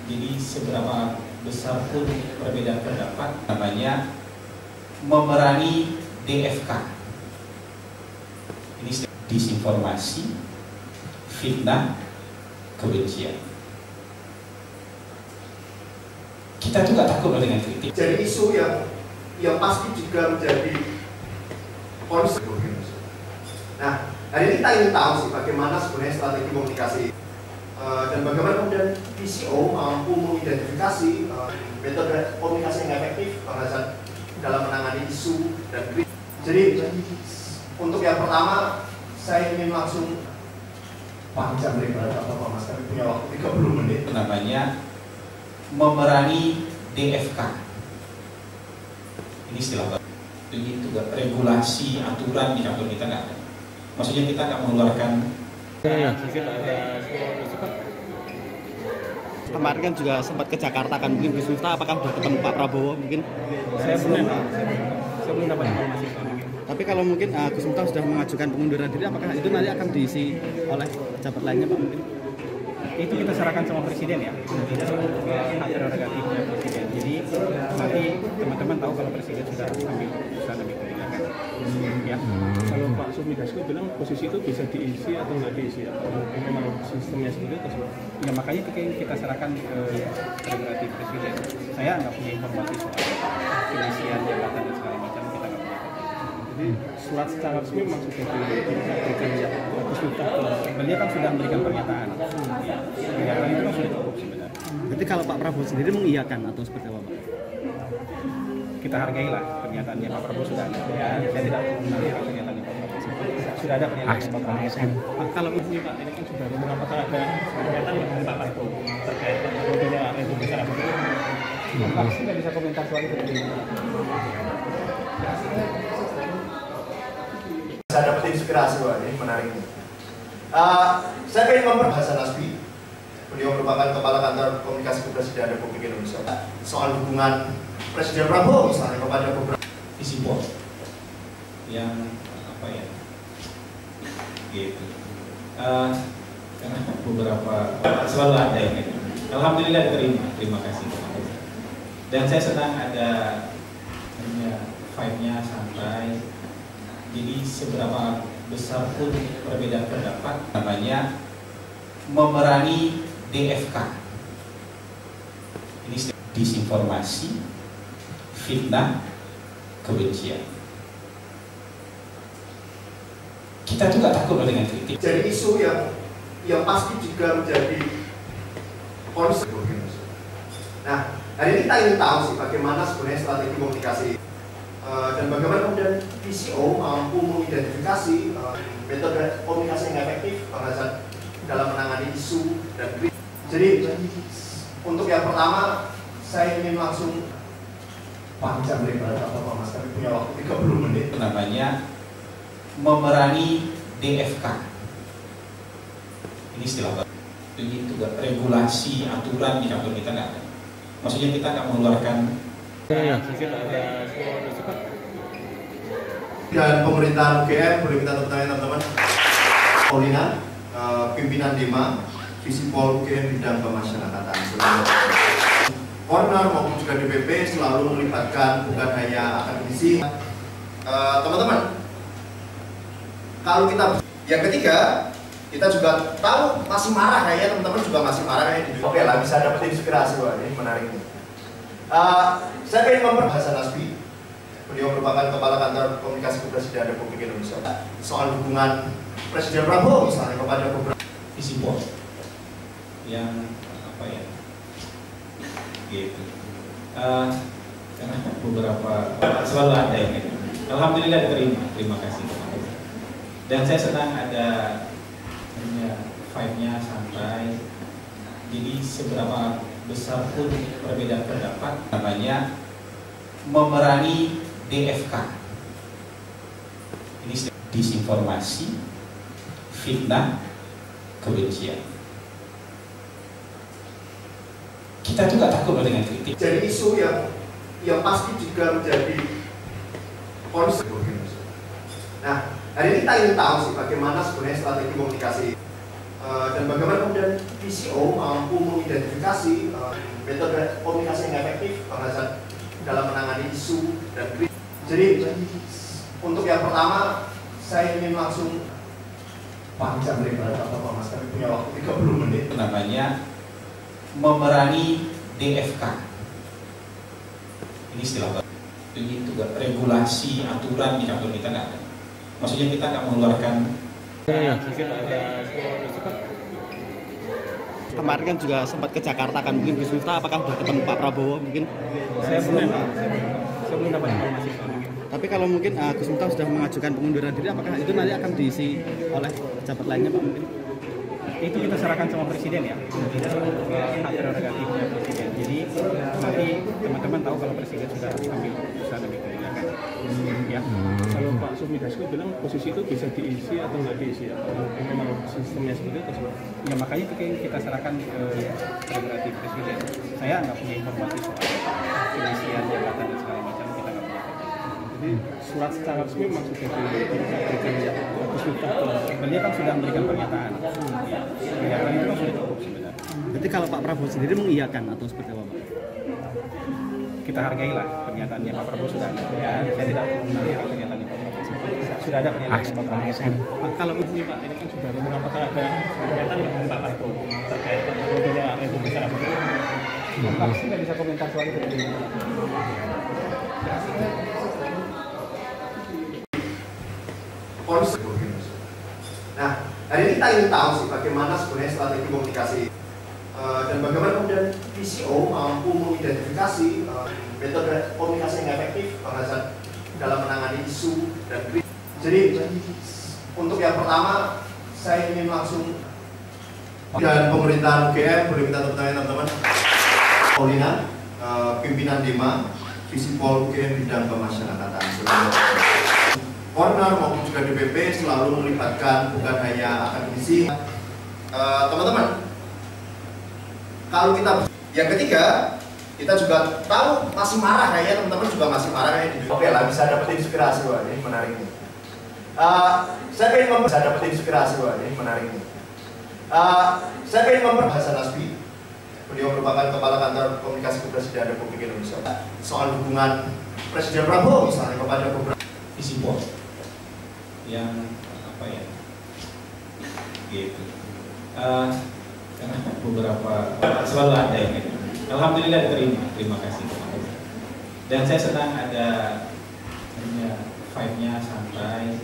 Jadi seberapa besar pun perbedaan pendapat, namanya memerangi DFK. Ini disinformasi, fitnah, kebencian. Kita juga takut dengan kritik. Jadi isu yang pasti juga menjadi concern. Nah, hari ini kita ingin tahu sih bagaimana sebenarnya strategi komunikasi dan bagaimana kemudian PCO mampu mengidentifikasi metode komunikasi yang efektif dalam menangani isu dan kritik. Jadi untuk yang pertama saya ingin langsung panjang lebar apa Mas, kami punya waktu 30 menit. Namanya memerangi DFK. Ini istilah baru. Ini juga regulasi, aturan di kantor kita nggak ada. Maksudnya kita nggak mengeluarkan. Kemarin kan juga sempat ke Jakarta kan, mungkin Gus Miftah apakah sudah ketemu Pak Prabowo mungkin? Saya belum dapat informasi. Tapi kalau mungkin Gus Miftah sudah mengajukan pengunduran diri, apakah itu nanti akan diisi oleh pejabat lainnya Pak mungkin? Itu kita serahkan sama Presiden ya, itu hak prerogatifnya Presiden. Jadi nanti teman-teman tahu kalau Presiden sudah ambil keputusan ambil kebijakan. Ya. Kalau Pak Sufmi Dasko bilang posisi itu bisa diisi atau nggak diisi, atau memang sistemnya seperti itu? Ya makanya kita serahkan ke prerogatif Presiden. Saya nggak punya informasi soal pengisian jabatan dan segala macam, kita nggak punya. Jadi surat secara resmi maksudnya diberikan ya Gus Miftah. Beliau kan sudah memberikan pernyataan. Pernyataan itu kan sudah cukup sebenarnya. Berarti kalau Pak Prabowo sendiri mengiyakan atau seperti apa Pak? Kita hargailah pernyataannya Pak Prabowo sudah ada. Saya tidak mengenal pernyataannya Pak Prabowo. Sudah ada pernyataan Pak Prabowo. Kalau ini Pak, ini kan sudah ngomong apakah ada pernyataan dengan Pak Prabowo terkait adanya Republik Arab itu? Pasti nggak bisa komentar soal itu. Saya dapat inspirasi, wah ini menarik. Saya ingin memperbahasa Nasbi. Beliau merupakan Kepala Kantor Komunikasi Kepresidenan Republik Indonesia. Soal dukungan Presiden Prabowo misalnya kepada beberapa visi pol yang apa ya, gitu. Karena beberapa selalu ada yang gitu. Alhamdulillah terima kasih. Dan saya senang ada vibe-nya santai. Jadi seberapa besar pun perbedaan pendapat, namanya memerangi DFK. Ini disinformasi, fitnah, kebencian. Kita juga takut dengan kritik. jadi isu yang pasti juga menjadi concern. Nah, hari ini kita ingin tahu sih bagaimana sebenarnya strategi komunikasi dan bagaimana kemudian PCO mampu mengidentifikasi metode komunikasi yang efektif dalam menangani isu dan kritik. Jadi untuk yang pertama saya ingin langsung panjang lebar apa Mas, kami punya waktu 30 menit. Namanya memerangi DFK. Ini istilah baru. Ini juga regulasi, aturan di kantor kita nggak ada. Maksudnya kita nggak mengeluarkan. Dan pemerintahan UGM, boleh minta tepuk tangan teman-teman. Paulina, pimpinan DEMA, visi pol UGM bidang pemasyarakatan. Corner maupun juga DPP selalu melibatkan bukan hanya akademisi. Teman-teman, kalau kita yang ketiga, kita juga tahu masih marah kayaknya, teman-teman juga masih marah kayaknya. Oke lah, bisa dapat inspirasi, wah ini menarik. Saya ingin memperbahasa Nasbi. Beliau merupakan Kepala Kantor Komunikasi Kepresidenan Republik Indonesia. Soal dukungan Presiden Prabowo misalnya kepada beberapa visi pol yang apa ya, gitu. Karena beberapa selalu ada yang gitu. Alhamdulillah terima kasih. Dan saya senang ada vibe-nya santai. Jadi seberapa besar pun perbedaan pendapat, namanya memerangi DFK. Ini disinformasi, fitnah, kebencian. Kita juga takut dengan kritik. Jadi isu yang pasti juga menjadi concern. Nah, hari ini kita ingin tahu sih bagaimana sebenarnya strategi komunikasi dan bagaimana kemudian PCO mampu mengidentifikasi metode komunikasi yang efektif dalam menangani isu dan krisis. Jadi untuk yang pertama saya ingin langsung panjang lebar Bapak Mas, kami punya waktu 30 menit. Namanya memerangi DFK. Ini istilah ini juga regulasi aturan di kantor kita nggak ada. Maksudnya kita nggak mengeluarkan. Kemarin kan juga sempat ke Jakarta kan, mungkin Gus Miftah apakah sudah ketemu Pak Prabowo mungkin? Saya belum dapat informasi soal itu. Tapi kalau mungkin Gus Miftah sudah mengajukan pengunduran diri, apakah itu nanti akan diisi oleh pejabat lainnya Pak mungkin? Itu kita serahkan sama presiden ya, hak prerogatifnya presiden. Jadi nanti teman-teman tahu kalau presiden sudah ambil keputusan ambil kebijakan. Ya. Kalau Pak Sumi Dasko bilang posisi itu bisa diisi atau nggak diisi, atau memang sistemnya seperti itu? Ya makanya kita serahkan ke prerogatif presiden. Saya nggak punya informasi soal pengisian jabatan dan segala macam, kita nggak punya. Jadi surat secara resmi memang sudah diberikan ya, Gus Miftah. Beliau kan sudah memberikan pernyataan. Ya, pernyataan itu kan sudah cukup sebenarnya. Berarti kalau Pak Prabowo sendiri mengiyakan atau seperti apa Pak? Kita hargailah pernyataannya Pak Prabowo sudah ada. Ya, saya tidak mengenal pernyataannya Pak Prabowo. Sudah ada pernyataannya Pak Prabowo. Kalau ini Pak, ini kan sudah rumah, apakah ada pernyataan dari Pak Prabowo terkait robohnya Republik Arab Saudi? Pasti nggak bisa komentar soal itu. Nah, hari ini kita ingin tahu sih bagaimana sebenarnya strategi komunikasi dan bagaimana kemudian PCO mampu mengidentifikasi metode komunikasi yang efektif dalam menangani isu dan krisis. Jadi untuk yang pertama saya ingin langsung dan pemerintahan UGM boleh minta tepuk tangan teman-teman. Paulina, pimpinan DEMA, Visipol UGM bidang kemasyarakatan. Corner maupun juga DPP selalu melibatkan bukan hanya akademisi. Teman-teman, kalau kita yang ketiga, kita juga tahu masih marah kayaknya, teman-teman juga masih marah kayaknya. Oke lah, bisa dapat inspirasi, wah ini menarik nih. Saya ingin bisa dapat inspirasi, wah ini menarik nih. Saya ingin memperbahasa Nasbi. Beliau merupakan Kepala Kantor Komunikasi Kepresidenan Republik Indonesia. Soal hubungan Presiden Prabowo misalnya kepada beberapa Visipol yang apa ya gitu karena beberapa selalu ada yang gitu. Alhamdulillah terima kasih dan saya senang ada vibe-nya santai